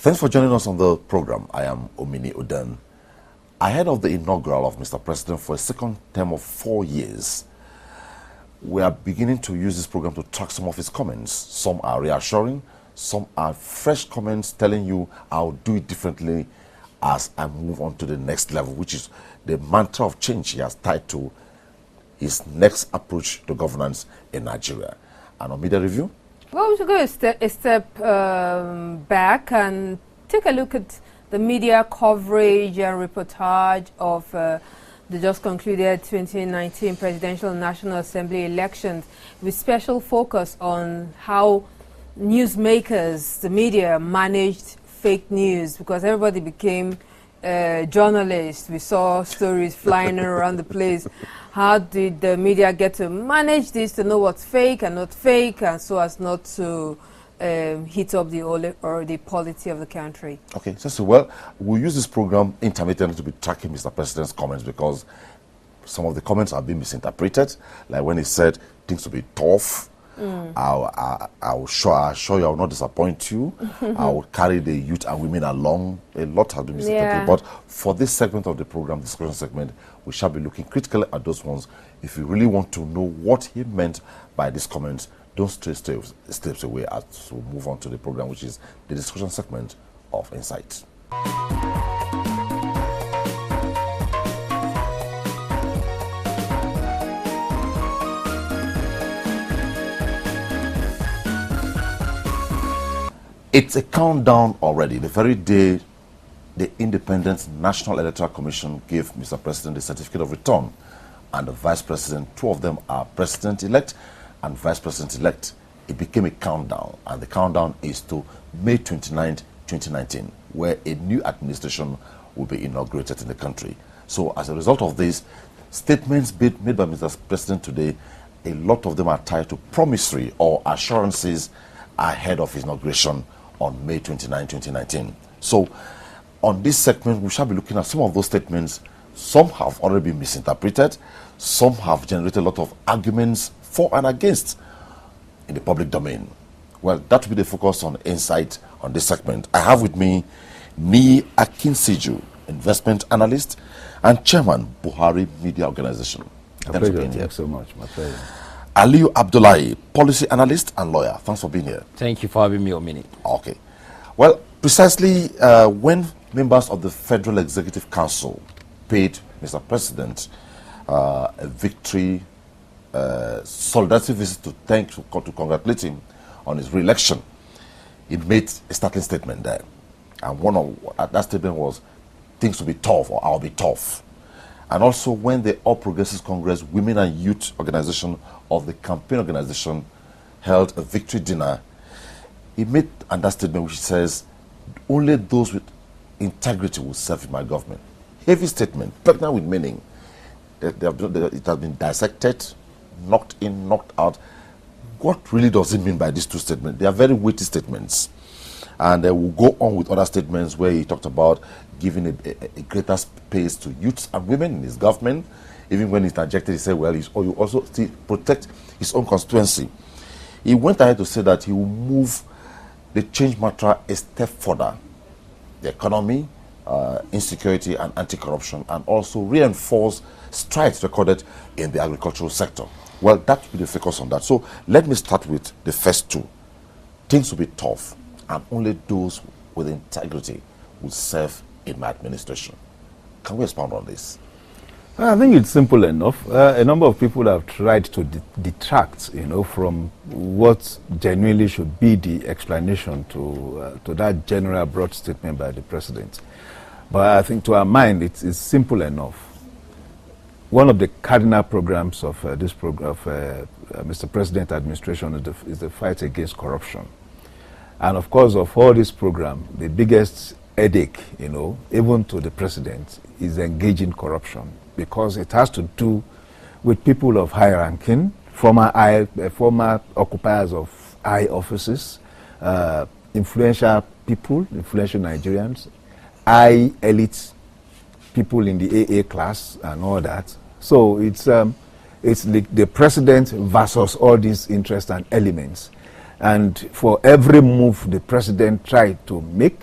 Thanks for joining us on the program. I am Omini Oden. Ahead of the inaugural of Mr. President for a second term of 4 years, we are beginning to use this program to track some of his comments. Some are reassuring, some are fresh comments telling you I'll do it differently as I move on to the next level, which is the mantra of change he has tied to his next approach to governance in Nigeria. And on media review? Well, we should go a step back and take a look at the media coverage and reportage of the just concluded 2019 Presidential National Assembly elections, with special focus on how newsmakers, the media, managed fake news, because everybody became journalists. We saw stories flying around the place. How did the media get to manage this, to know what's fake and not fake, and so as not to hit up the polity of the country? Okay, so well, we'll use this program intermittently to be tracking Mr. President's comments, because some of the comments have been misinterpreted, like when he said things will be tough. I'll show you I will not disappoint you. I will carry the youth and women along. A lot has been misinterpreted. But for this segment of the program, discussion segment, we shall be looking critically at those ones. If you really want to know what he meant by these comments, don't stray steps away as we move on to the program, which is the discussion segment of Insight. It's a countdown already. The very day the Independent National Electoral Commission gave Mr. President the certificate of return, and the Vice President, two of them are President-elect and Vice President-elect, it became a countdown, and the countdown is to May 29, 2019, where a new administration will be inaugurated in the country. So as a result of this, statements made by Mr. President today, a lot of them are tied to promissory or assurances ahead of his inauguration on May 29, 2019. So on this segment, we shall be looking at some of those statements. Some have already been misinterpreted. Some have generated a lot of arguments for and against in the public domain. Well, that will be the focus on Insight on this segment. I have with me Ni Akinsiju, investment analyst and chairman, Buhari Media Organization. Thanks for being here. Thanks so much. My pleasure. Aliyu Abdullahi, policy analyst and lawyer. Thanks for being here. Thank you for having me, Omini. Okay. Well, precisely when members of the Federal Executive Council paid Mr. President a victory solidarity visit to congratulate him on his re-election, he made a startling statement there. And one of that statement was, things will be tough, or I'll be tough. And also when the All Progressives Congress Women and Youth Organization of the campaign organization held a victory dinner, he made that statement which says, only those with integrity will serve in my government. Heavy statement, pregnant with meaning. It has been dissected, knocked in, knocked out. What really does it mean by these two statements? They are very weighty statements. And we'll go on with other statements where he talked about giving a greater space to youths and women in his government. Even when he interjected, he said, well, you also still protect his own constituency. He went ahead to say that he will move the change matter a step further. The economy, insecurity and anti-corruption, and also reinforce strides recorded in the agricultural sector. Well, that will be the focus on that. So let me start with the first two. Things will be tough, and only those with integrity will serve in my administration. Can we expound on this? I think it's simple enough. A number of people have tried to detract, from what genuinely should be the explanation to that general broad statement by the president. But I think to our mind, it's simple enough. One of the cardinal programs of this program of Mr. President administration is the fight against corruption. And of course, of all this program, the biggest headache, even to the president, is engaging corruption, because it has to do with people of high ranking, former occupiers of high offices, influential people, influential Nigerians, high elite people in the AA class and all that. So it's the president versus all these interests and elements. And for every move the president tried to make,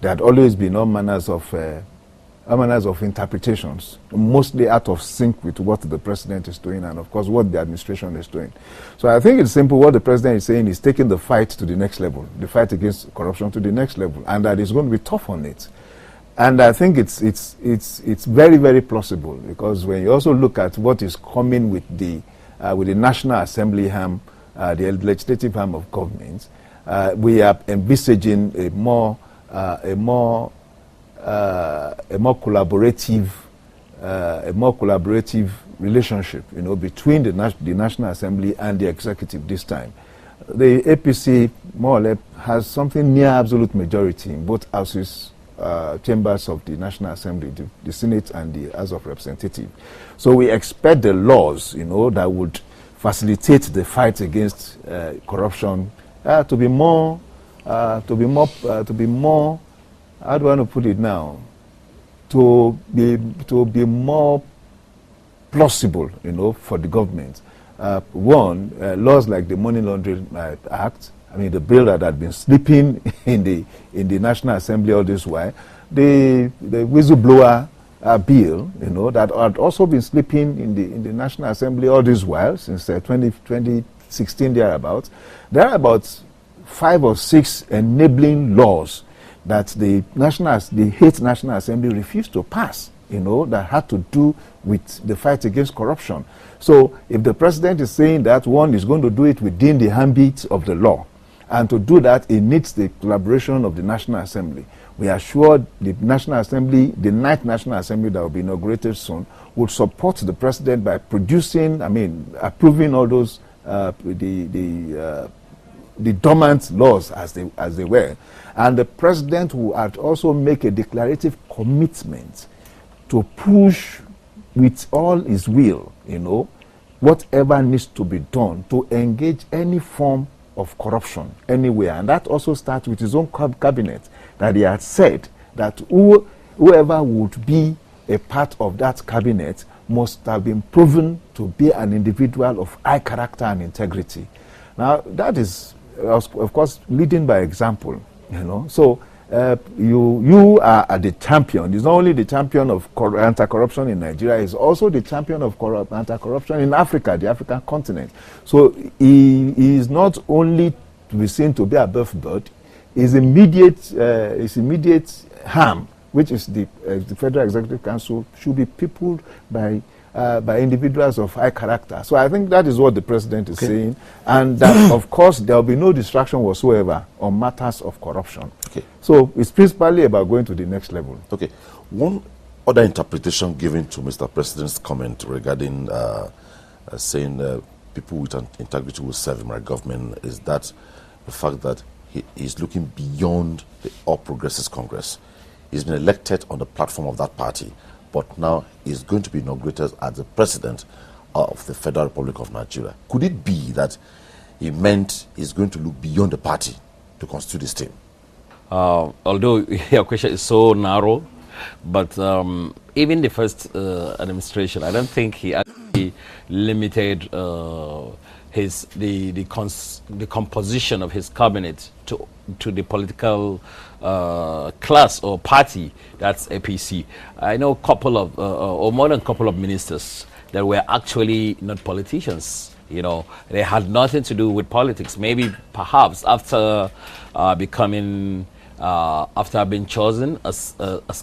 there had always been all manners of interpretations, mostly out of sync with what the president is doing and, of course, what the administration is doing. So I think it's simple. What the president is saying is taking the fight to the next level, the fight against corruption to the next level, and that is going to be tough on it. And I think it's very, very plausible, because when you also look at what is coming with the National Assembly arm, the legislative arm of government, we are envisaging a more collaborative relationship, between the National Assembly and the executive this time. The APC more or less has something near absolute majority in both houses, chambers of the National Assembly, the Senate and the House of Representatives. So we expect the laws, that would facilitate the fight against corruption to be more, how do I want to put it now? To be more plausible, for the government. One, laws like the Money Laundering Act, the bill that had been sleeping in the National Assembly all this while, the whistleblower bill, that had also been sleeping in the National Assembly all this while since 2016 thereabouts. There are about 5 or 6 enabling laws that the Haiti National Assembly refused to pass, that had to do with the fight against corruption. So if the president is saying that one is going to do it within the ambit of the law, and to do that, it needs the collaboration of the National Assembly. We are sure the National Assembly, the 9th National Assembly that will be inaugurated soon, will support the president by approving all those, the dormant laws as they were. And the president will also make a declarative commitment to push with all his will, whatever needs to be done to engage any form of corruption anywhere. And that also starts with his own cabinet, that he had said that whoever would be a part of that cabinet must have been proven to be an individual of high character and integrity. Now, that is, of course, leading by example, So you are the champion. He's not only the champion of anti-corruption in Nigeria, he's also the champion of anti-corruption in Africa, the African continent. So he is not only to be seen to be above board, his immediate harm, which is the Federal Executive Council, should be peopled by individuals of high character. So I think that is what the president is saying, and that, of course, there will be no distraction whatsoever on matters of corruption. Okay. So it's principally about going to the next level. Okay. One other interpretation given to Mr. President's comment regarding saying people with integrity will serve in my government is that the fact that he is looking beyond the All Progressives Congress. He's been elected on the platform of that party, but now is going to be inaugurated as the president of the Federal Republic of Nigeria. Could it be that he meant he's going to look beyond the party to constitute his team? Although your question is so narrow, but even the first administration, I don't think he actually limited the composition of his cabinet to the political class or party, that's APC. I know a couple of, or more than a couple of ministers that were actually not politicians. They had nothing to do with politics. Maybe perhaps after after being chosen as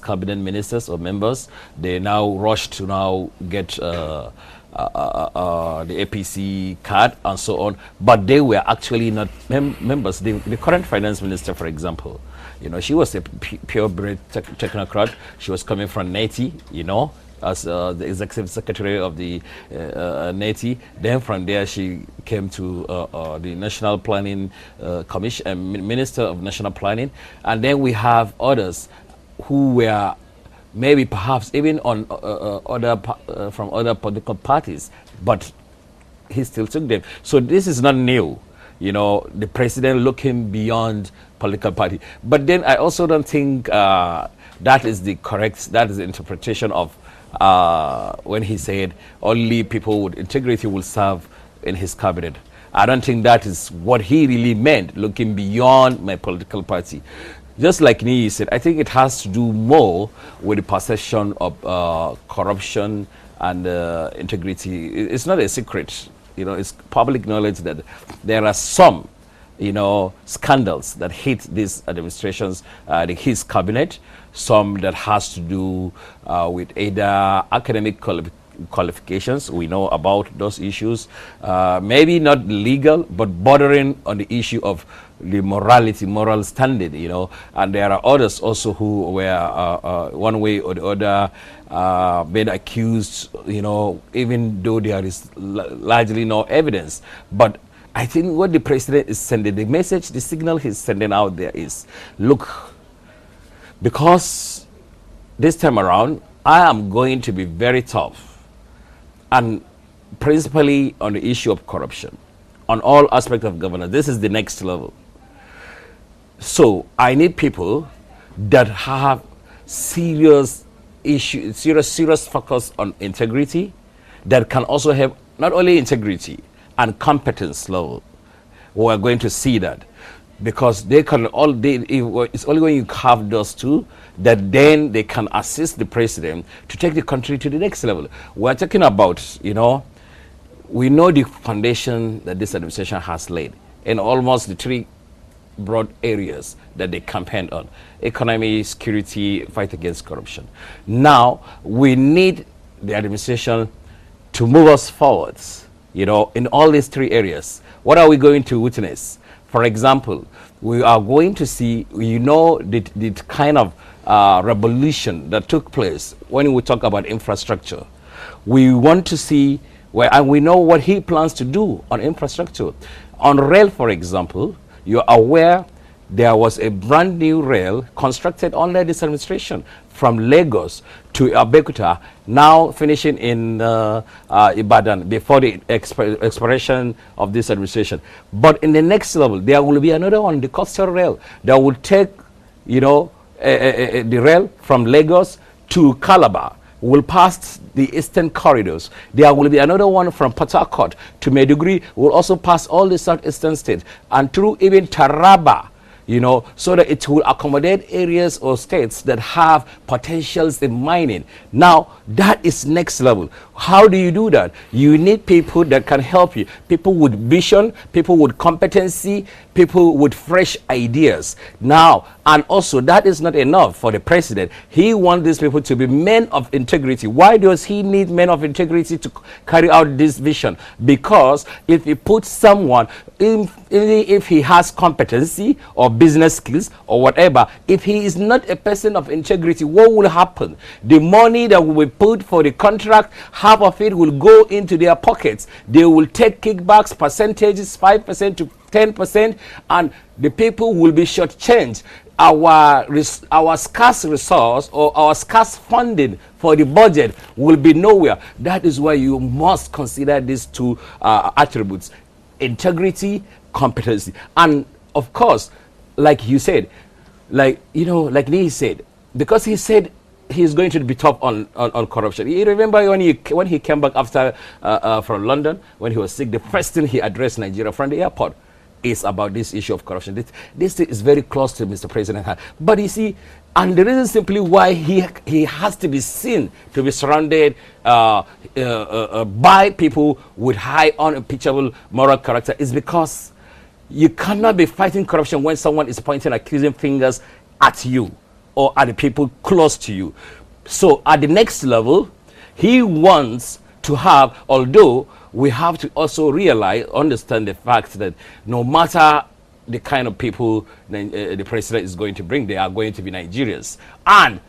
cabinet ministers or members, they now rush to now get the APC card and so on, but they were actually not members. The current finance minister, for example, she was a purebred technocrat. She was coming from NETI, as the executive secretary of the NETI. Then from there she came to the National Planning Commission, Minister of National Planning, and then we have others who were maybe perhaps even on from other political parties, but he still took them. So this is not new, the president looking beyond political party. But then I also don't think that is the interpretation of when he said only people with integrity will serve in his cabinet. I don't think that is what he really meant, looking beyond my political party. just like Nii said, I think it has to do more with the perception of corruption and integrity. It's not a secret, you know, it's public knowledge that there are some, you know, scandals that hit this administration's, his cabinet, some that has to do with either academic qualifications. We know about those issues, maybe not legal, but bordering on the issue of the moral standing, you know. And there are others also who were one way or the other been accused, you know, even though there is largely no evidence. But I think what the president is sending, the message, the signal he's sending out there is, look, because this time around, I am going to be very tough, and principally on the issue of corruption, on all aspects of governance. This is the next level. So I need people that have serious focus on integrity, that can also have not only integrity and competence level. We are going to see that, because they can it's only when you have those two that then they can assist the president to take the country to the next level. We're talking about, you know, we know the foundation that this administration has laid in almost the three broad areas that they campaigned on: economy, security, fight against corruption. Now we need the administration to move us forwards, you know, in all these three areas. What are we going to witness? For example, we are going to see, you know, the kind of revolution that took place when we talk about infrastructure. We want to see and we know what he plans to do on infrastructure. On rail, for example, you're aware there was a brand new rail constructed under this administration from Lagos to Abeokuta, now finishing in Ibadan before the expiration of this administration. But in the next level, there will be another one, the coastal rail, that will take, you know, the rail from Lagos to Calabar, will pass the eastern corridors. There will be another one from Port Harcourt to Maiduguri, will also pass all the southeastern states and through even Taraba, you know, so that it will accommodate areas or states that have potentials in mining. Now, that is next level. How do you do that? You need people that can help you. People with vision, people with competency, people with fresh ideas. Now, and also that is not enough for the president. He wants these people to be men of integrity. Why does he need men of integrity to carry out this vision? Because if he puts someone, if he has competency or business skills or whatever, if he is not a person of integrity, what will happen? The money that will be put for the contract, half of it will go into their pockets. They will take kickbacks, percentages, 5% to 10%, and the people will be shortchanged. Our scarce resource or our scarce funding for the budget will be nowhere. That is why you must consider these two attributes: integrity, competency. And of course, like you said, like, you know, like Lee said, because he said he's going to be tough on corruption. You remember when he came back after from London, when he was sick, the first thing he addressed Nigeria from the airport is about this issue of corruption. This is very close to Mr. President. But you see, and the reason simply why he has to be seen to be surrounded by people with high unimpeachable moral character is because you cannot be fighting corruption when someone is pointing accusing fingers at you or at the people close to you. So at the next level, he wants to have, although we have to also understand the fact that no matter the kind of people the president is going to bring, they are going to be Nigerians. And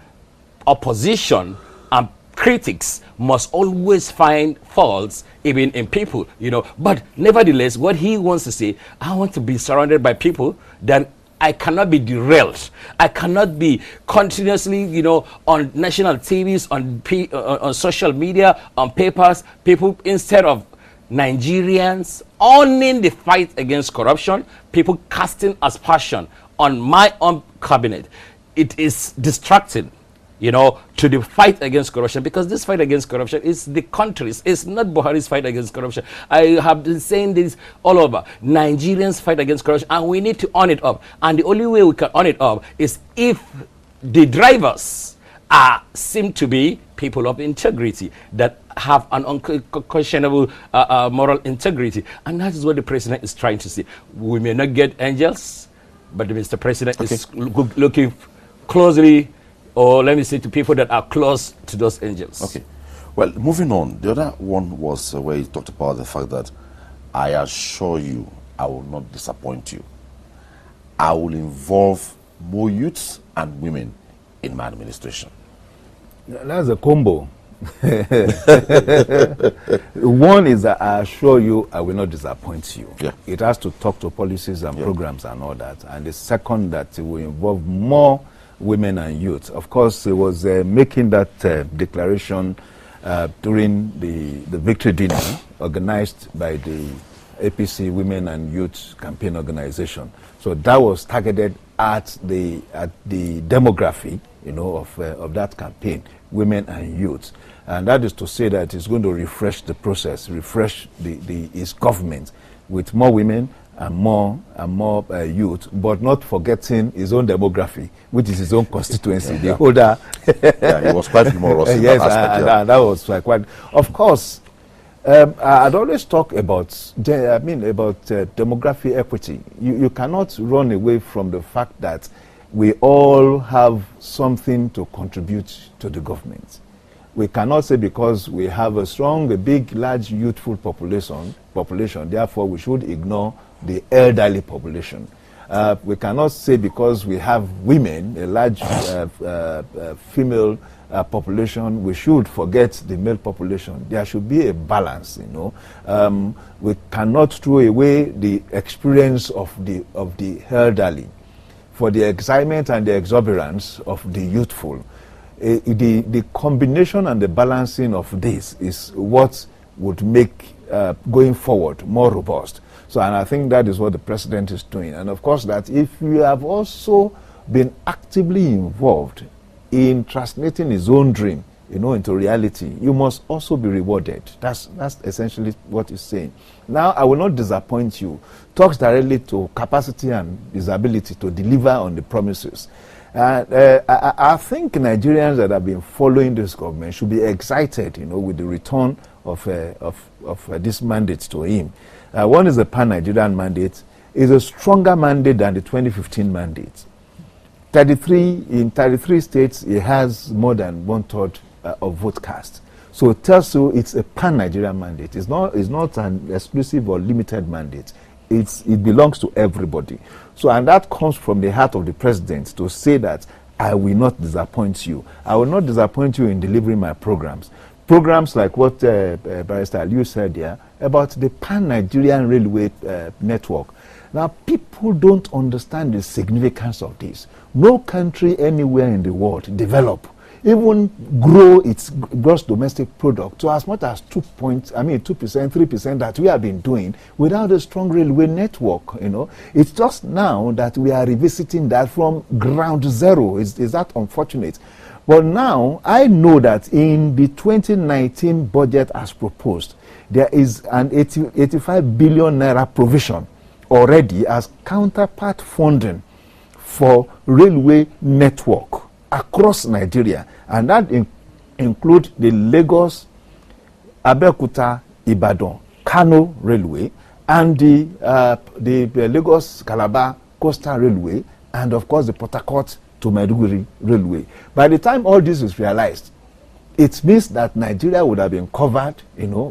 opposition and critics must always find faults even in people, you know. But nevertheless, what he wants to say, I want to be surrounded by people that I cannot be derailed. I cannot be continuously, you know, on national TVs, on social media, on papers, people, instead of Nigerians owning the fight against corruption, people casting aspersion on my own cabinet. It is distracting. to the fight against corruption, because this fight against corruption is the country's. It's not Buhari's fight against corruption. I have been saying this all over. Nigerians fight against corruption, and we need to on it up. And the only way we can on it up is if the drivers seem to be people of integrity that have an unquestionable moral integrity. And that is what the president is trying to see. We may not get angels, but Mr. President is looking closely, or let me say, to people that are close to those angels. Okay. Well, moving on, the other one was where he talked about the fact that I assure you I will not disappoint you. I will involve more youths and women in my administration. That's a combo. One is that I assure you I will not disappoint you. Yeah. It has to talk to policies and programs and all that. And the second, that it will involve more women and youth. Of course, it was making that declaration during the victory dinner organized by the APC Women and Youth Campaign Organization. So that was targeted at the demography, of that campaign, women and youth. And that is to say that it's going to refresh the process, refresh its government with more women and more youth, but not forgetting his own demography, which is his own constituency. The older, he was quite humorous. Yes, that was quite. Of course, I'd always talk about demography equity. You cannot run away from the fact that we all have something to contribute to the government. We cannot say because we have a big, large youthful population, therefore we should ignore the elderly population. We cannot say because we have women, a large female population, we should forget the male population. There should be a balance, We cannot throw away the experience of the elderly for the excitement and the exuberance of the youthful. The combination and the balancing of this is what would make going forward more robust. So, and I think that is what the president is doing. And of course, that if you have also been actively involved in translating his own dream, into reality, you must also be rewarded. That's essentially what he's saying. Now, I will not disappoint you. Talks directly to capacity and his ability to deliver on the promises. I think Nigerians that have been following this government should be excited, with the return of this mandate to him. One is the pan-Nigerian mandate. It's a stronger mandate than the 2015 mandate. In 33 states, it has more than 1/3 of vote cast. So it tells you it's a pan-Nigerian mandate. It's not an exclusive or limited mandate. It belongs to everybody. So, and that comes from the heart of the president to say that I will not disappoint you. I will not disappoint you in delivering my programs. Programs like what Barrister Aliu said here about the pan-Nigerian railway network. Now, people don't understand the significance of this. No country anywhere in the world develop, even grow its gross domestic product to as much as 2%, 3% that we have been doing without a strong railway network. It's just now that we are revisiting that from ground zero. Is that unfortunate? But now I know that in the 2019 budget as proposed, there is an 85 billion naira provision already as counterpart funding for railway network across Nigeria, and that include the Lagos, Abeokuta, Ibadan, Kano Railway, and the Lagos Calabar Coastal Railway, and of course the Port Harcourt to Maiduguri Railway. By the time all this is realized, it means that Nigeria would have been covered,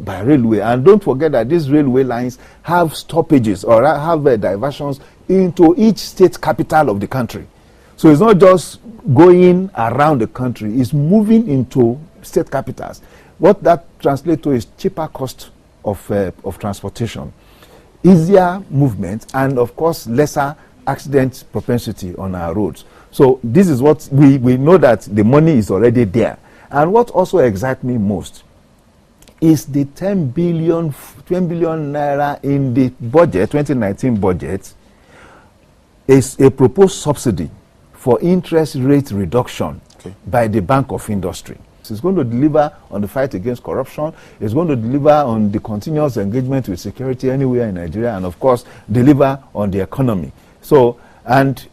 by railway. And don't forget that these railway lines have stoppages or have diversions into each state capital of the country. So it's not just going around the country, it's moving into state capitals. What that translates to is cheaper cost of transportation, easier movement, and of course lesser accident propensity on our roads. So this is what we know, that the money is already there. And what also excites me most is the 10 billion naira in the budget, 2019 budget, is a proposed subsidy for interest rate reduction by the Bank of Industry. It's going to deliver on the fight against corruption. It's going to deliver on the continuous engagement with security anywhere in Nigeria, and of course, deliver on the economy. So, and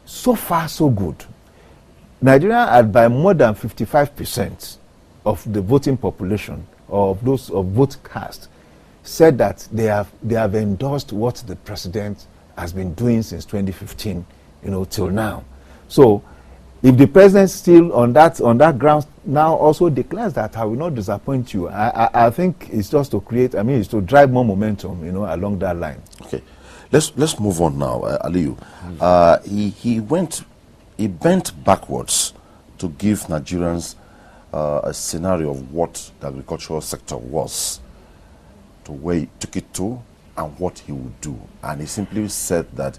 so far, so good. Nigeria had by more than 55% of the voting population, or of those of vote cast, said that they have endorsed what the president has been doing since 2015, till now. So, if the president still on that ground now also declares that I will not disappoint you, I think it's just to create. It's to drive more momentum, along that line. Okay, let's move on now, Aliyu. He bent backwards to give Nigerians a scenario of what the agricultural sector was, to where he took it to, and what he would do. And he simply said that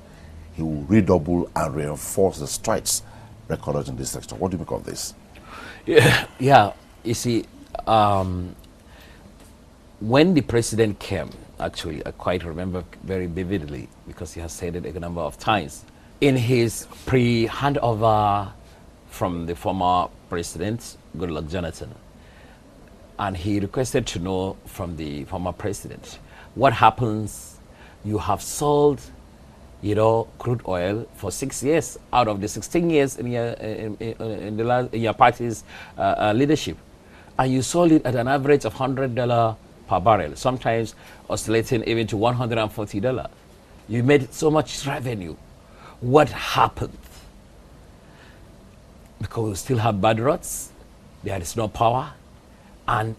he will redouble and reinforce the strides recorded in this sector. What do you make of this? Yeah. You see, when the president came, actually, I quite remember very vividly, because he has said it a number of times, in his pre-handover from the former president, Goodluck Jonathan, and he requested to know from the former president, what happens, you have sold, crude oil for 6 years out of the 16 years in your party's leadership, and you sold it at an average of $100 per barrel, sometimes oscillating even to $140. You made so much revenue. What happened? Because we still have bad roads, there is no power, and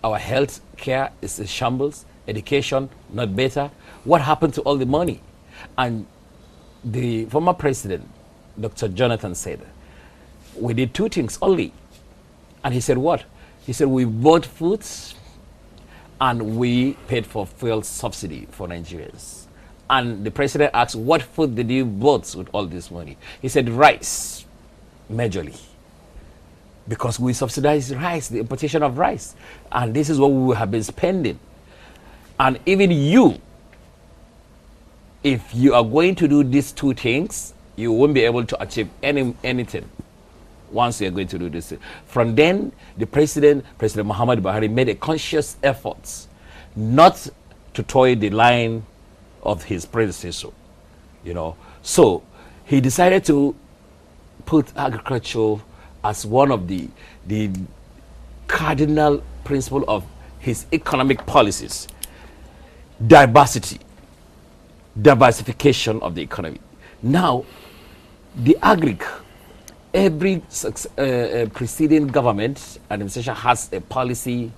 our health care is in shambles, education not better. What happened to all the money? And the former president, Dr. Jonathan, said, we did two things only. And he said, what? He said, we bought food and we paid for fuel subsidy for Nigerians. And the president asked, what food did you bought with all this money? He said, rice, majorly. Because we subsidize rice, the importation of rice. And this is what we have been spending. And even you, if you are going to do these two things, you won't be able to achieve anything once you are going to do this. From then, the President Muhammadu Buhari, made a conscious effort not to toy the line of his predecessor, So he decided to put agriculture as one of the cardinal principles of his economic policies. Diversification of the economy. Now, the every preceding government administration has a policy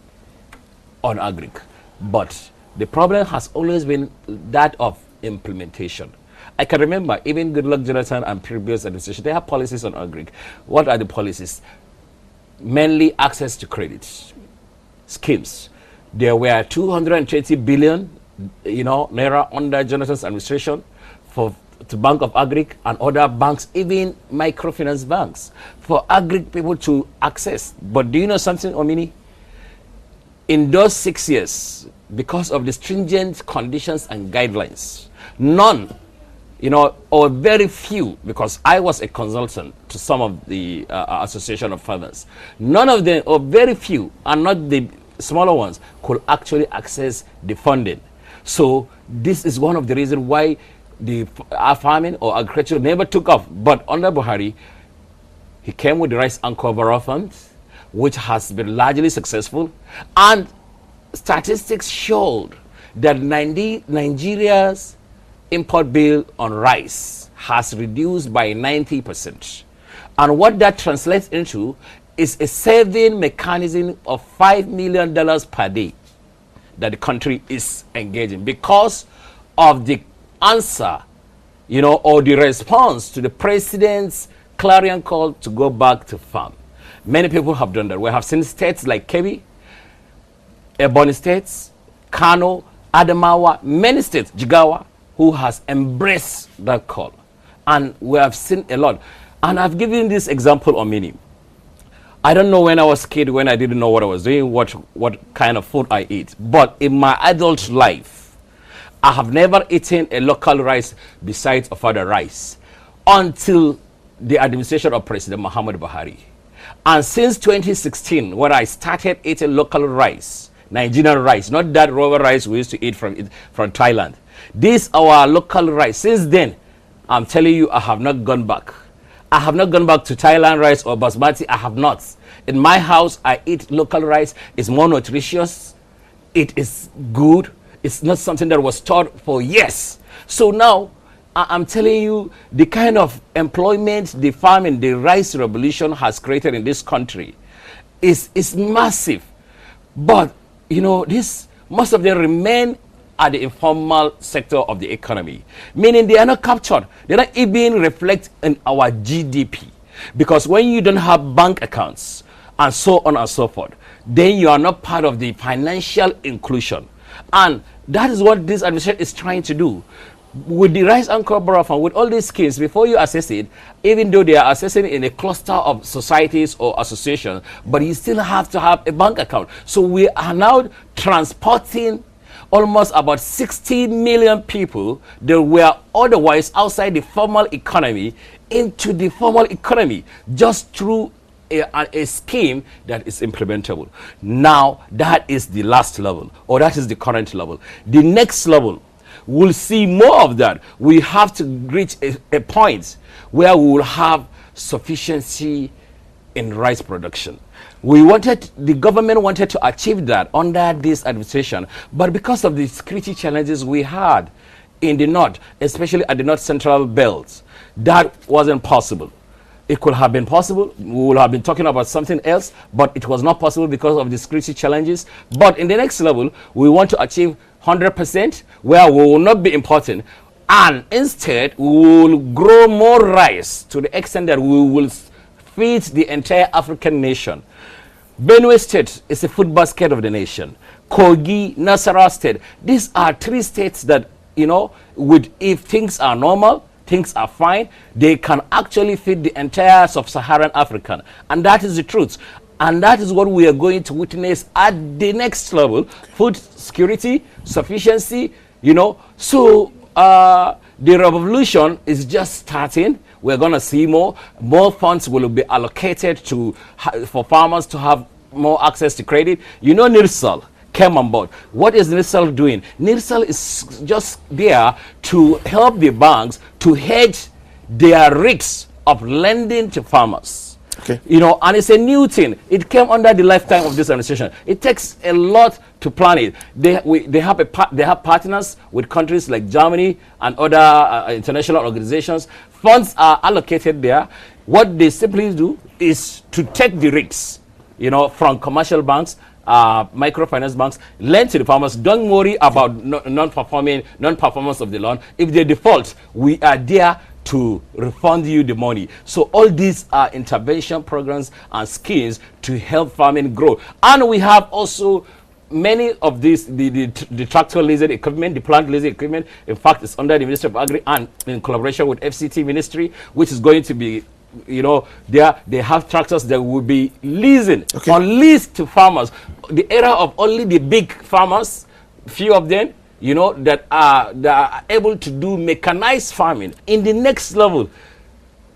on agric, but the problem has always been that of implementation. I can remember even Goodluck Jonathan and previous administration, they have policies on agric. What are the policies? Mainly access to credit schemes. There were 220 billion naira under Jonathan's administration to Bank of Agric and other banks, even microfinance banks, for agric people to access. But do you know something, Omini? In those 6 years, because of the stringent conditions and guidelines, none, or very few, because I was a consultant to some of the Association of Farmers, none of them, or very few, and not the smaller ones, could actually access the funding. So this is one of the reasons why the farming or agriculture never took off. But under Buhari, he came with the Rice and Cover Fund, which has been largely successful. And statistics showed that Nigeria's import bill on rice has reduced by 90%. And what that translates into is a saving mechanism of $5 million per day that the country is engaging because of the answer, or the response to the president's clarion call to go back to farm. Many people have done that. We have seen states like Kebbi, Ebonyi states, Kano, Adamawa, many states, Jigawa, who has embraced that call. And we have seen a lot. And I've given this example on many. I don't know when I was a kid, when I didn't know what I was doing, what kind of food I eat. But in my adult life, I have never eaten a local rice besides of other rice until the administration of President Muhammadu Buhari. And since 2016, when I started eating local rice, Nigerian rice, not that rubber rice we used to eat from Thailand. This our local rice. Since then, I'm telling you, I have not gone back. I have not gone back to Thailand rice or basmati. I have not. In my house, I eat local rice. It's more nutritious. It is good. It's not something that was stored for years. So now, I'm telling you, the kind of employment the farming, the rice revolution has created in this country is massive. But, you know, most of them remain at the informal sector of the economy, meaning they are not captured. They're not even reflect in our GDP. Because when you don't have bank accounts and so on and so forth, then you are not part of the financial inclusion. And that is what this administration is trying to do. With the Rice and Crop Borough Fund, with all these schemes, before you assess it, even though they are assessing in a cluster of societies or associations, but you still have to have a bank account. So we are now transporting almost about 60 million people that were otherwise outside the formal economy into the formal economy just through a scheme that is implementable. Now, that is the last level, or that is the current level. The next level, we'll see more of that. We have to reach a point where we will have sufficiency in rice production. The government wanted to achieve that under this administration, but because of the security challenges we had in the north, especially at the north central belt, that wasn't possible. It could have been possible. We would have been talking about something else, but it was not possible because of the security challenges. But in the next level, we want to achieve 100%, where we will not be importing, and instead we will grow more rice to the extent that we will feed the entire African nation. Benue State is a food basket of the nation. Kogi, Nasarawa State, these are three states that, you know, if things are normal, things are fine, they can actually feed the entire sub-Saharan African. And that is the truth. And that is what we are going to witness at the next level. Food security, sufficiency, you know. So the revolution is just starting. We're going to see more funds will be allocated for farmers to have more access to credit. You know, NIRSAL came on board. What is NIRSAL doing? NIRSAL is just there to help the banks to hedge their risks of lending to farmers. Okay. You know, and it's a new thing. It came under the lifetime of this administration. It takes a lot to plan it. They have partners with countries like Germany and other international organizations. Funds are allocated there. What they simply do is to take the risks, you know, from commercial banks, microfinance banks, lend to the farmers. Don't worry about non-performance of the loan. If they default, we are there to refund you the money. So all these are intervention programs and schemes to help farming grow. And we have also many of these, the tractor leasing equipment, the plant leasing equipment. In fact, it's under the Ministry of Agri and in collaboration with FCT Ministry, which is going to be, you know, they have tractors that will be leasing, on lease to farmers. The era of only the big farmers, few of them, you know, that are able to do mechanized farming. In the next level,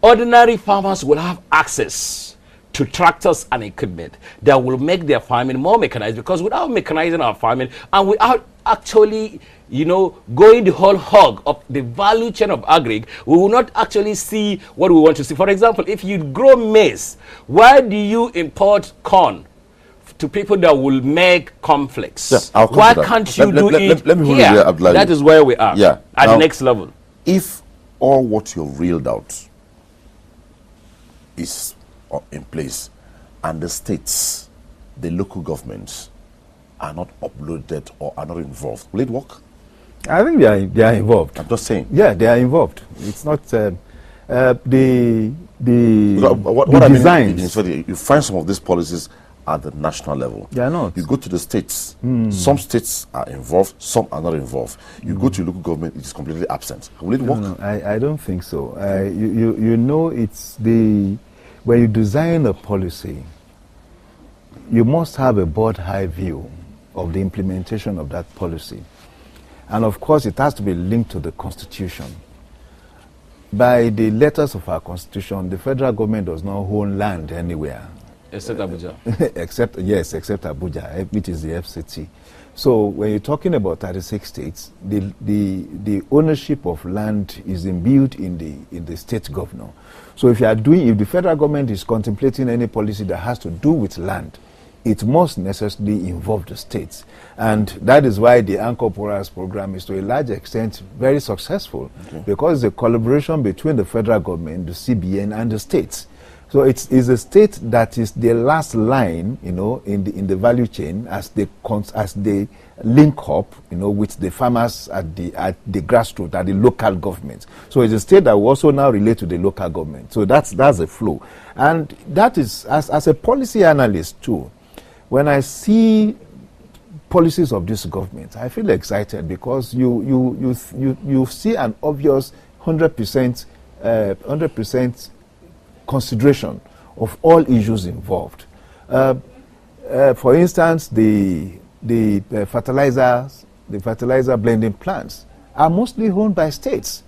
ordinary farmers will have access to tractors and equipment that will make their farming more mechanized, because without mechanizing our farming and without actually, you know, going the whole hog of the value chain of agri, we will not actually see what we want to see. For example, if you grow maize, why do you import corn to people that will make cornflakes? Yeah, why can't you do it here? That is where we are, at the next level. If all what you've reeled out is in place and the states, the local governments are not uploaded or are not involved, will it work? I think they are involved. I'm just saying. Yeah, they are involved. It's not the designs. You find some of these policies at the national level. They are not. You go to the states. Some states are involved, some are not involved. You go to local government, it is completely absent. Will it work? No, I don't think so. You know, it's when you design a policy, you must have a board-high view of the implementation of that policy. And of course, it has to be linked to the Constitution. by the letters of our constitution, the federal government does not own land anywhere. Except Abuja. except Abuja, which is the FCT. So when you're talking about 36 states, the ownership of land is imbued in the state governor. So if the federal government is contemplating any policy that has to do with land, it must necessarily involve the states. And that is why the Buhari'S program is to a large extent very successful, because the collaboration between the federal government, the CBN, and the states. So it's a state that is the last line, in the value chain as they link up, with the farmers at the grassroots, at the local government. So it's a state that will also now relate to the local government. So that's a flow, and that is as a policy analyst too. When I see policies of this government, I feel excited, because you see an obvious 100% consideration of all issues involved. For instance, the fertilizer blending plants are mostly owned by states,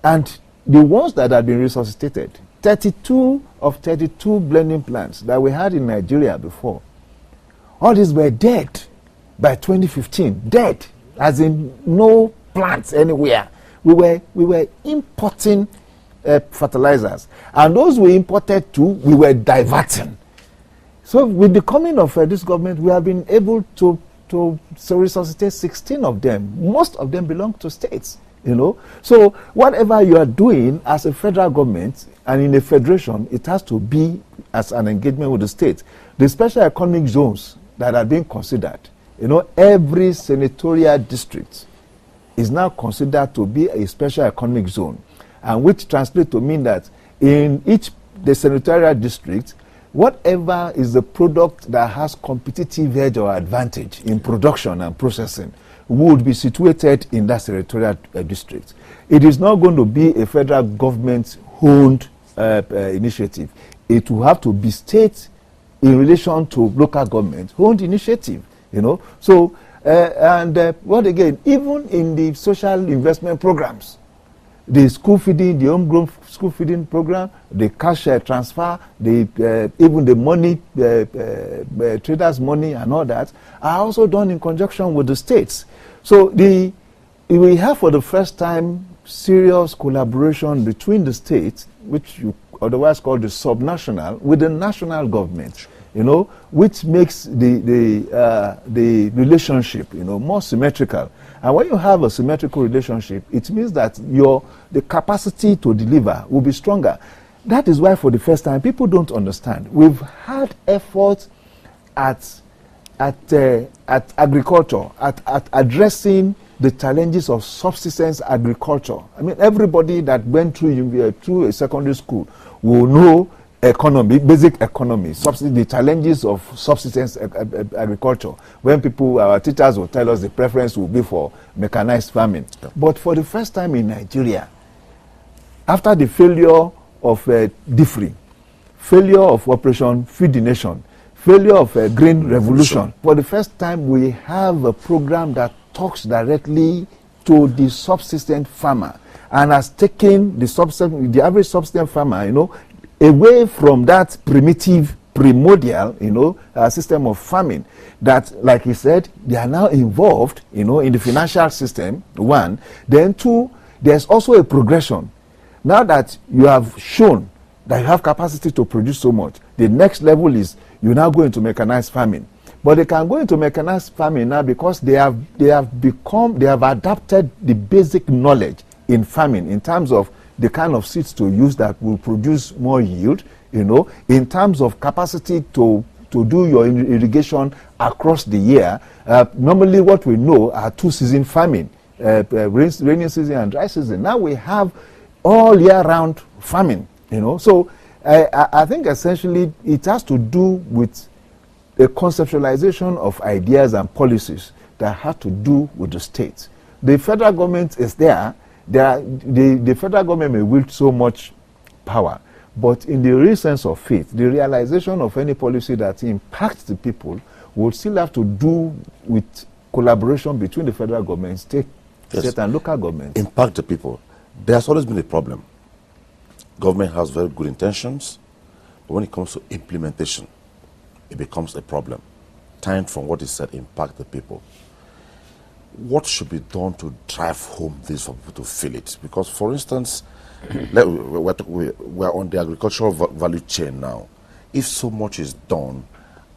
and the ones that have been resuscitated, 32 of 32 blending plants that we had in Nigeria before, all these were dead by 2015. Dead, as in no plants anywhere. We were importing fertilizers, and those we imported too, we were diverting. So with the coming of this government, we have been able to resuscitate 16 of them. Most of them belong to states, So whatever you are doing as a federal government and in a federation, it has to be as an engagement with the state. The special economic zones that are being considered, every senatorial district is now considered to be a special economic zone, and which translates to mean that in the senatorial district, whatever is the product that has competitive edge or advantage in production and processing would be situated in that senatorial district. It is not going to be a federal government-owned initiative. It will have to be state in relation to local government-owned initiative, So, what again, even in the social investment programs, the school feeding, the homegrown school feeding program, the cash transfer, even the money, traders' money and all that, are also done in conjunction with the states. So we have for the first time serious collaboration between the states, which you otherwise call the subnational, with the national government, which makes the relationship, more symmetrical. And when you have a symmetrical relationship, it means that the capacity to deliver will be stronger. That is why for the first time, people don't understand. We've had efforts at agriculture, at addressing the challenges of subsistence agriculture. I mean, everybody that went through a secondary school will know economy, basic economy, the challenges of subsistence agriculture. When our teachers will tell us the preference will be for mechanized farming. Yeah. But for the first time in Nigeria, after the failure of DFRI, failure of Operation Feed the Nation, failure of Green Revolution, for the first time we have a program that talks directly to the subsistence farmer and has taken the average subsistence farmer, away from that primordial, system of farming that, like he said, they are now involved, in the financial system, one. Then two, there's also a progression. Now that you have shown that you have capacity to produce so much, the next level is you now go into mechanized farming. But they can go into mechanized farming now because they have adapted the basic knowledge in farming in terms of the kind of seeds to use that will produce more yield, in terms of capacity to do your irrigation across the year. Normally what we know are two-season farming, rainy season and dry season. Now we have all year-round farming, So I think essentially it has to do with the conceptualization of ideas and policies that have to do with the states. The federal government is there. The federal government may wield so much power, but in the real sense of faith, the realization of any policy that impacts the people will still have to do with collaboration between the federal government, state and local government. Impact the people. There's always been a problem government has very good intentions, but when it comes to implementation, it becomes a problem. Time from what is said impact the people. What should be done to drive home this for people to feel it? Because, for instance, we're on the agricultural value chain now. If so much is done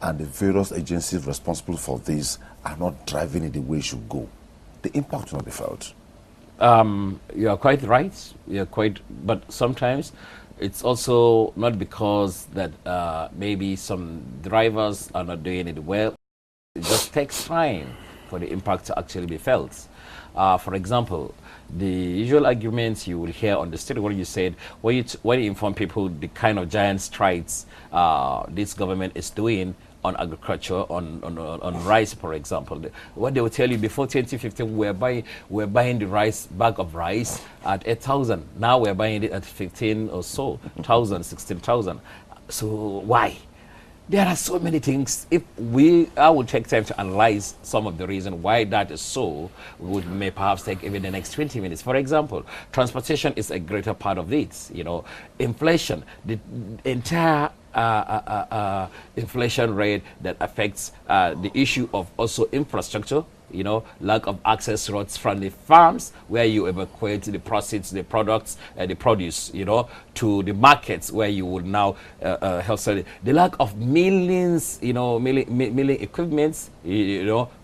and the various agencies responsible for this are not driving it the way it should go, the impact will not be felt. You are quite right. But sometimes it's also not because that maybe some drivers are not doing it well. It just takes time for the impact to actually be felt. For example, the usual arguments you will hear on the street when you said, when you inform people the kind of giant strides this government is doing on agriculture, on rice, for example. What they will tell you, before 2015, we're buying the bag of rice at 8,000. Now we're buying it at 15 or so, 16,000. So why? There are so many things. If I would take time to analyze some of the reason why that is so, we may perhaps take even the next 20 minutes. For example, transportation is a greater part of this. Inflation, the entire inflation rate that affects the issue of also infrastructure, lack of access roads from the farms where you evacuate the proceeds, the products, the produce, to the markets where you would now help sell it. The lack of millions, milling equipments,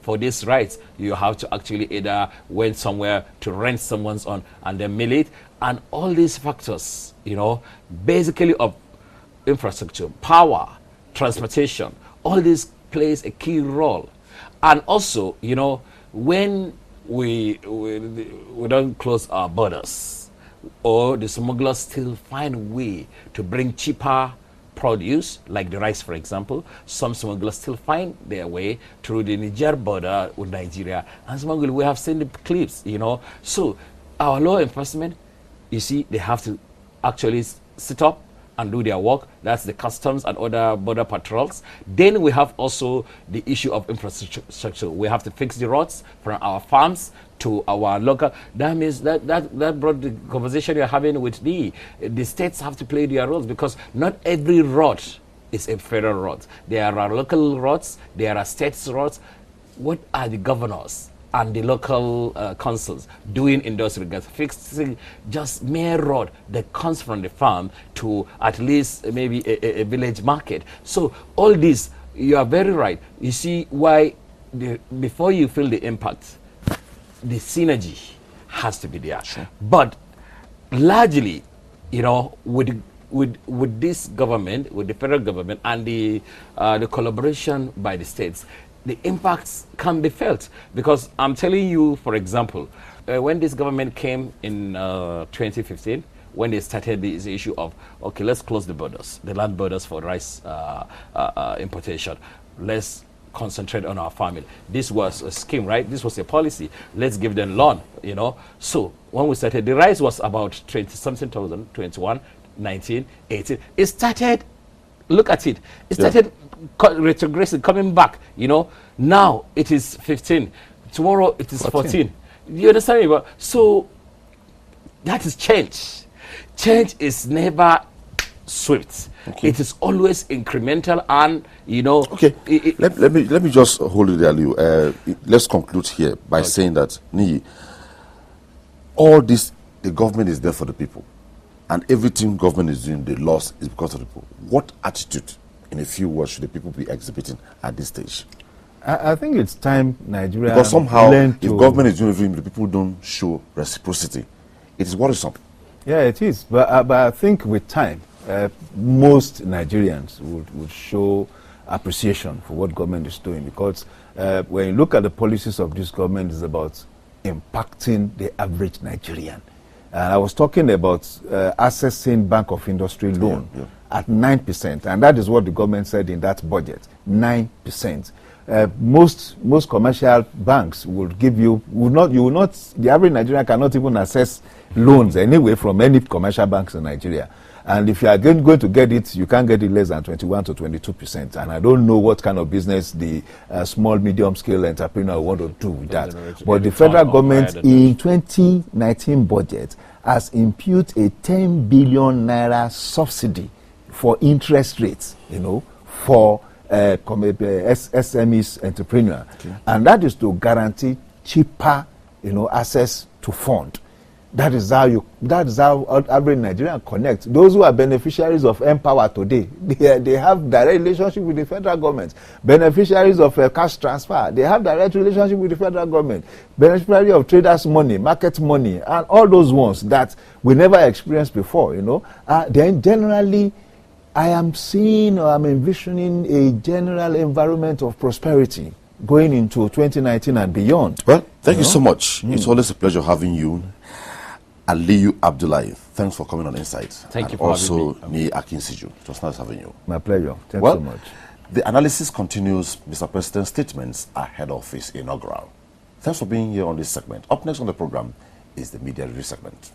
for these rights. You have to actually either went somewhere to rent someone's on and then mill it. And all these factors, basically of infrastructure, power, transportation, all this plays a key role. And also, when we don't close our borders, or the smugglers still find a way to bring cheaper produce, like the rice, for example. Some smugglers still find their way through the Niger border with Nigeria and smuggle. We have seen the clips, So our law enforcement, you see, they have to actually sit up and do their work. That's the customs and other border patrols. Then we have also the issue of infrastructure. We have to fix the roads from our farms to our local. That means that brought the conversation you're having with the states have to play their roles, because not every road is a federal road. There are local roads, there are states roads. What are the governors and the local councils doing in those regards, fixing just mere road that comes from the farm to at least maybe a village market? So all this, you are very right. You see why before you feel the impact, the synergy has to be there. Sure. But largely, with this government, with the federal government and the collaboration by the states, the impacts can be felt. Because I'm telling you, for example, when this government came in 2015, when they started this issue of, okay, let's close the borders, the land borders for rice importation. Let's concentrate on our farming. This was a scheme, right? This was a policy. Let's give them loan, So when we started, the rice was about 20-something thousand, 21, 19, 18. It started, look at it. It started retrogressing, coming back, Now it is 15. Tomorrow it is 14. You understand me? So that is change. Change is never swift. Okay. It is always incremental, and Okay. Let me just hold it there, Liu. Let's conclude here by saying that all this, the government is there for the people, and everything government is doing, the loss is because of the people. What attitude, in a few words, should the people be exhibiting at this stage? I think it's time Nigeria, because somehow, if government is doing everything, the people don't show reciprocity. It is worrisome. Yeah, it is. But I think with time, most Nigerians would show appreciation for what government is doing, because when you look at the policies of this government, it's about impacting the average Nigerian. And I was talking about accessing Bank of Industry loan at 9%, and that is what the government said in that budget, 9%. Most commercial banks will give you, the average Nigerian cannot even access loans anyway from any commercial banks in Nigeria. And if you are going to get it, you can't get it less than 21 to 22%. And I don't know what kind of business the small, medium scale entrepreneur want to do with that. But the federal government in 2019 budget has imputed a 10 billion naira subsidy for interest rates, for SMEs entrepreneur. Okay. And that is to guarantee cheaper, access to fund. That is how average Nigerian connect. Those who are beneficiaries of Empower today, they have direct relationship with the federal government. Beneficiaries of cash transfer, they have direct relationship with the federal government. Beneficiaries of traders' money, market money, and all those ones that we never experienced before, then generally, I am seeing or I'm envisioning a general environment of prosperity going into 2019 and beyond. Well, thank you so much. It's always a pleasure having you. Aliyu Abdullahi, thanks for coming on Insight. Thank you for having me. Also, Ni Akinsiju. It was nice having you. My pleasure. Thanks so much. The analysis continues Mr. President's statements ahead of his inaugural. Thanks for being here on this segment. Up next on the program is the media review segment.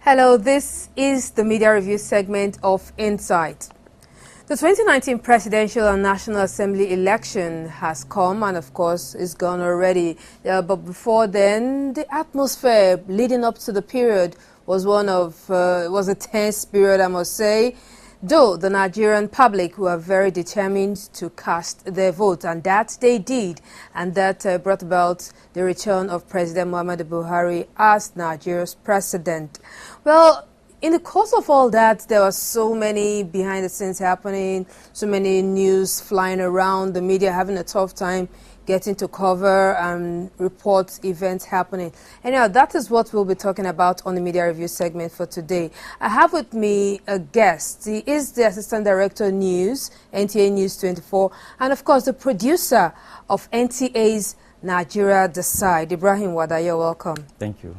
Hello, this is the media review segment of Insight. The 2019 Presidential and National Assembly election has come and, of course, is gone already. But before then, the atmosphere leading up to the period was was a tense period, I must say. Though the Nigerian public were very determined to cast their vote, and that they did, and that brought about the return of President Muhammadu Buhari as Nigeria's president. Well, in the course of all that, there were so many behind the scenes happening, so many news flying around, the media having a tough time getting to cover and report events happening. Anyhow, that is what we'll be talking about on the media review segment for today. I have with me a guest. He is the Assistant Director News, NTA News 24, and of course the producer of NTA's Nigeria Decide. Ibrahim Wada, you're welcome. Thank you.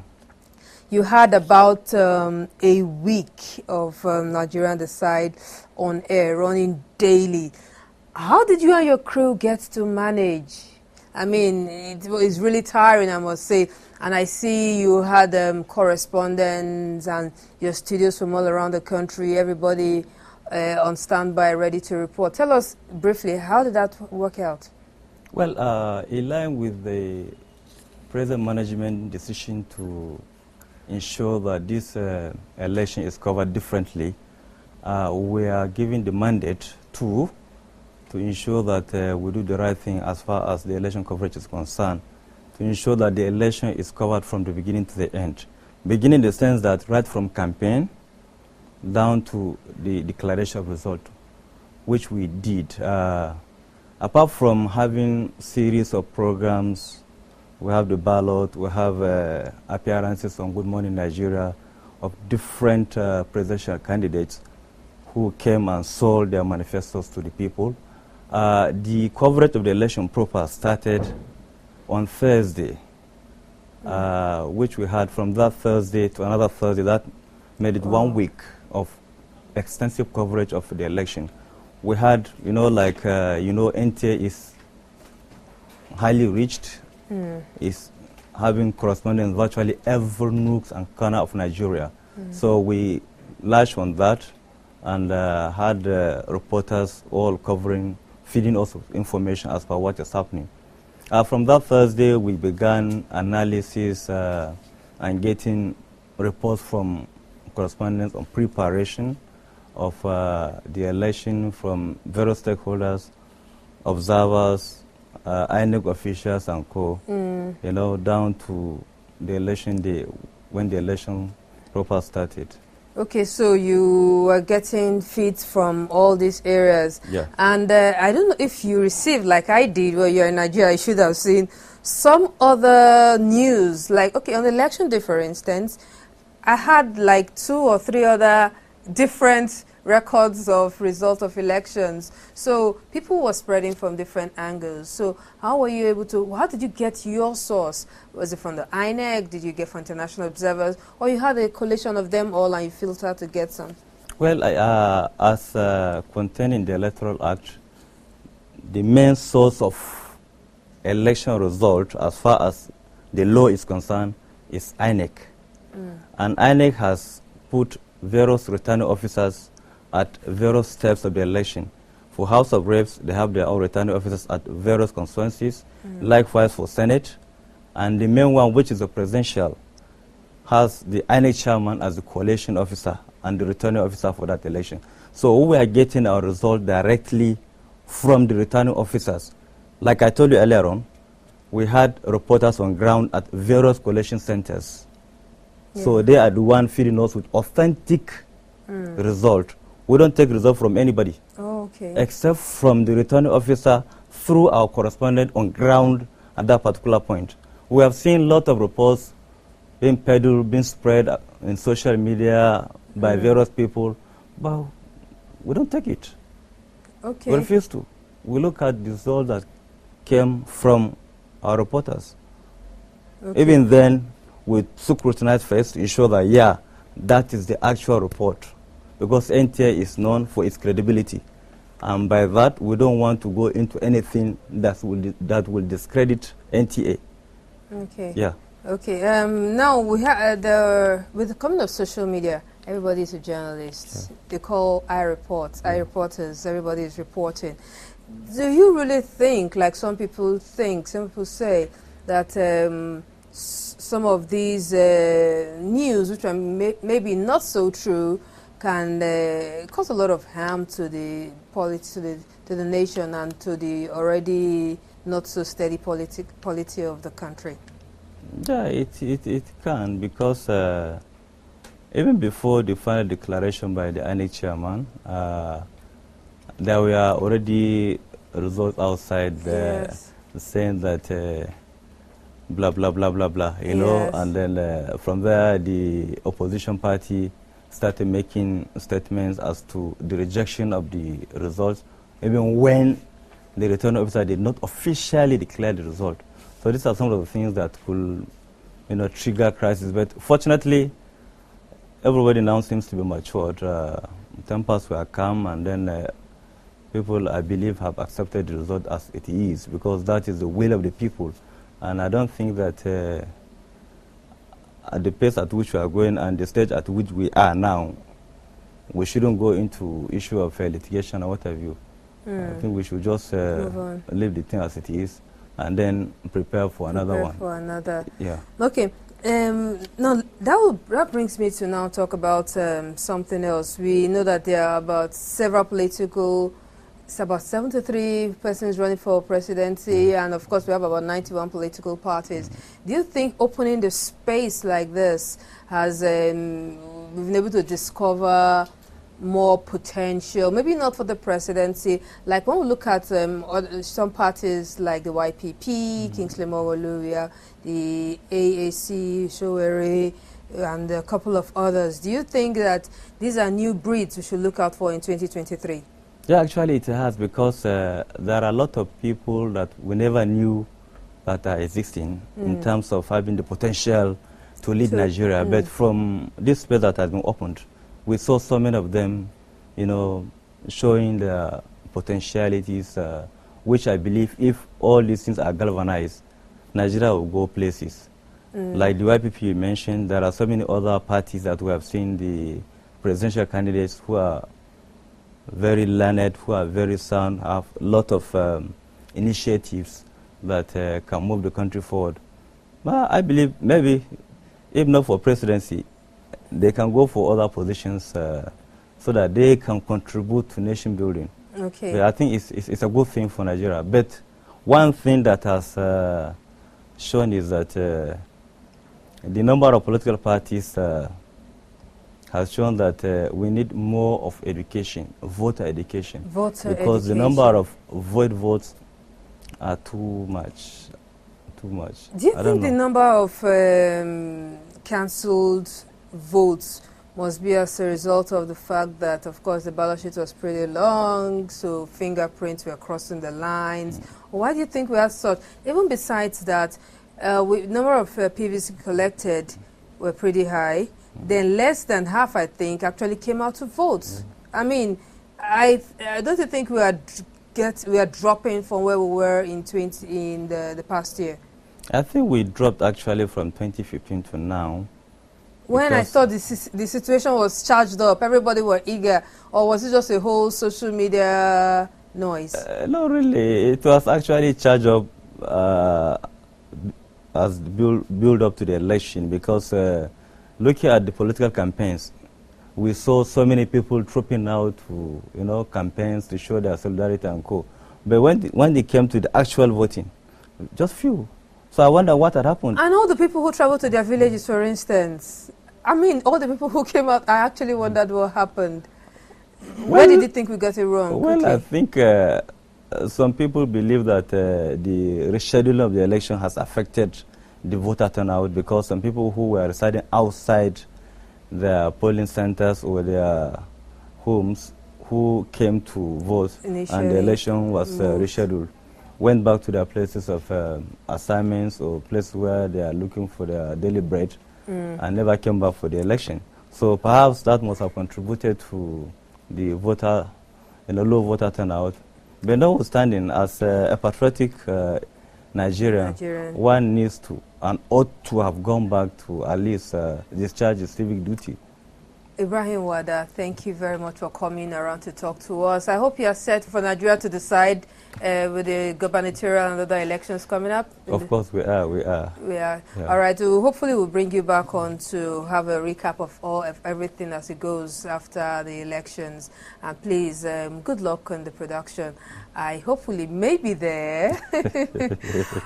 You had about a week of Nigeria Decide on air, running daily. How did you and your crew get to manage? I mean, it was really tiring, I must say. And I see you had correspondents and your studios from all around the country, everybody on standby, ready to report. Tell us briefly, how did that work out? Well, in line with the present management decision to ensure that this election is covered differently, we are giving the mandate to ensure that we do the right thing as far as the election coverage is concerned, to ensure that the election is covered from the beginning to the end. Beginning in the sense that right from campaign down to the declaration of result, which we did. Apart from having series of programs, we have the ballot, we have appearances on Good Morning Nigeria of different presidential candidates who came and sold their manifestos to the people. The coverage of the election proper started on Thursday, which we had from that Thursday to another Thursday. That made it 1 week of extensive coverage of the election. We had, NTA is highly reached, is having correspondence virtually every nook and corner of Nigeria. So we latched on that and had reporters all covering, feeding us with information as per what is happening. From that Thursday, we began analysis and getting reports from correspondents on preparation of the election from various stakeholders, observers, INEC officials and co, down to the election day when the election proper started. Okay, so you were getting feeds from all these areas. Yeah. And I don't know if you received, like I did, while you're in Nigeria, I should have seen some other news. Like, okay, on election day, for instance, I had like 2 or 3 other different records of results of elections. So people were spreading from different angles. So how were you able to, how did you get your source? Was it from the INEC? Did you get from international observers? Or you had a collation of them all and you filtered to get some? Well, as contained in the Electoral Act, the main source of election result as far as the law is concerned is INEC. And INEC has put various returning officers at various steps of the election. For House of Reps, they have their own returning officers at various constituencies, likewise for Senate. And the main one, which is the presidential, has the INEC chairman as the coalition officer and the returning officer for that election. So we are getting our result directly from the returning officers. Like I told you earlier on, we had reporters on ground at various coalition centers. Yeah. So they are the one feeding us with authentic result. We don't take result from anybody, except from the returning officer through our correspondent on ground at that particular point. We have seen a lot of reports being peddled, being spread in social media by various people, but we don't take it. We refuse to. We look at the result that came from our reporters. Even then, we scrutinize first to ensure that, yeah, that is the actual report, because NTA is known for its credibility. And by that, we don't want to go into anything that will discredit NTA. Yeah. Now we have with the coming of social media, everybody is a journalist. They call iReporters. Everybody is reporting. Do you really think, like some people think, some people say, that some of these news, which are maybe not so true, can cause a lot of harm to the to the nation and to the already not so steady polity of the country? Yeah, it can, because even before the final declaration by the INEC chairman, there were already results outside there saying that blah blah blah blah blah, you know, and then from there the opposition party started making statements as to the rejection of the results, even when the returning officer did not officially declare the result. So these are some of the things that could, you know, trigger crisis. But fortunately, everybody now seems to be matured. Tempers were calm, and then people, I believe, have accepted the result as it is, because that is the will of the people. And I don't think that at the pace at which we are going and the stage at which we are now, we shouldn't go into issue of litigation or what have you. I think we should just leave the thing as it is, and then prepare for another one. Yeah. Okay. Now that brings me to now talk about something else. We know that there are about several political. It's about 73 persons running for presidency, and of course we have about 91 political parties. Do you think opening the space like this has we've been able to discover more potential, maybe not for the presidency, like when we look at some parties like the YPP, Kingsley Moghalu, the AAC, Showere, and a couple of others. Do you think that these are new breeds we should look out for in 2023? Yeah, actually it has, because there are a lot of people that we never knew that are existing in terms of having the potential to lead Nigeria. But from this space that has been opened, we saw so many of them, you know, showing their potentialities, which I believe if all these things are galvanized, Nigeria will go places. Like the YPP you mentioned, there are so many other parties that we have seen, the presidential candidates who are very learned, who are very sound, have a lot of initiatives that can move the country forward. But I believe maybe, if not for presidency, they can go for other positions so that they can contribute to nation building. Okay. But I think it's a good thing for Nigeria. But one thing that has shown is that the number of political parties has shown that we need more of education, voter education. Because the number of void votes are too much. Do you think the number of cancelled votes must be as a result of the fact that, of course, the ballot sheet was pretty long, so fingerprints were crossing the lines? Why do you think we have such? Even besides that, number of PVC collected were pretty high. Then less than half, I think, actually came out to vote. I mean, I don't think we are dropping from where we were in the past year. I think we dropped actually from 2015 to now. When I thought the situation was charged up, everybody were eager, or was it just a whole social media noise? No, really, it was actually charged up as build up to the election, because looking at the political campaigns, we saw so many people trooping out to, campaigns to show their solidarity and co. But when they came to the actual voting, just few. So I wonder what had happened. And all the people who traveled to their villages, for instance, I mean, all the people who came out, I actually wondered what happened. Where did you think we got it wrong? Well, I think some people believe that the rescheduling of the election has affected the voter turnout, because some people who were residing outside their polling centers or their homes, who came to vote initially, and the election was rescheduled, went back to their places of assignments or places where they are looking for their daily bread, and never came back for the election. So perhaps that must have contributed to the voter, low voter turnout. But notwithstanding, as a patriotic Nigerian, one needs to and ought to have gone back to at least discharge his civic duty. Ibrahim Wada, thank you very much for coming around to talk to us. I hope you are set for Nigeria to decide with the gubernatorial and other elections coming up. Of course, we are. Yeah. Yeah. All right. Hopefully, we'll bring you back on to have a recap of everything as it goes after the elections. And please, good luck on the production. I hopefully may be there.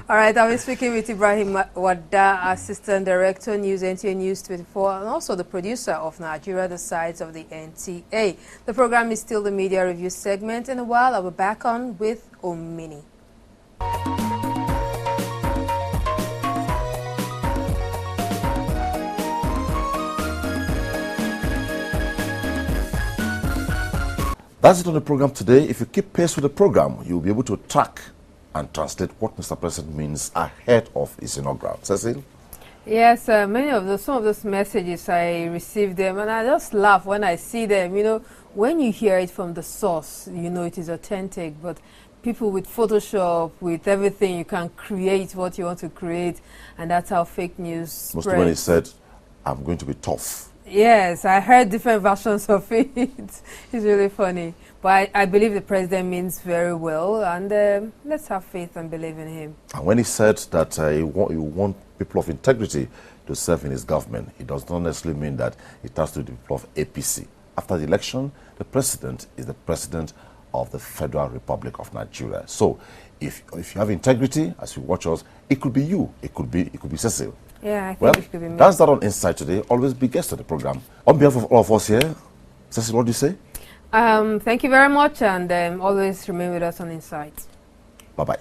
All right. I'll be speaking with Ibrahim Wada, Assistant Director, News NTA News 24, and also the producer of Nigeria, the Sides of the NTA. The program is still the media review segment. In a while, I'll be back on with Omini. That's it on the program today. If you keep pace with the program, you'll be able to track and translate what Mr. President means ahead of his inaugural. Cecil? Yes, some of those messages, I received them, and I just laugh when I see them. When you hear it from the source, it is authentic, but people with Photoshop, with everything, you can create what you want to create, and that's how fake news spreads. Most when he said, I'm going to be tough. Yes, I heard different versions of it. It's really funny. But I believe the president means very well, and let's have faith and believe in him. And when he said that he want people of integrity to serve in his government, it does not necessarily mean that it has to be people of APC. After the election, the president is the president of the Federal Republic of Nigeria. So if you have integrity, as you watch us, it could be you, it could be Cecil. Yeah, I think well, it could be me. That's that on Insight today. Always be guest of the program. On behalf of all of us here, Cecil, what do you say? Thank you very much, and always remain with us on Insight. Bye-bye.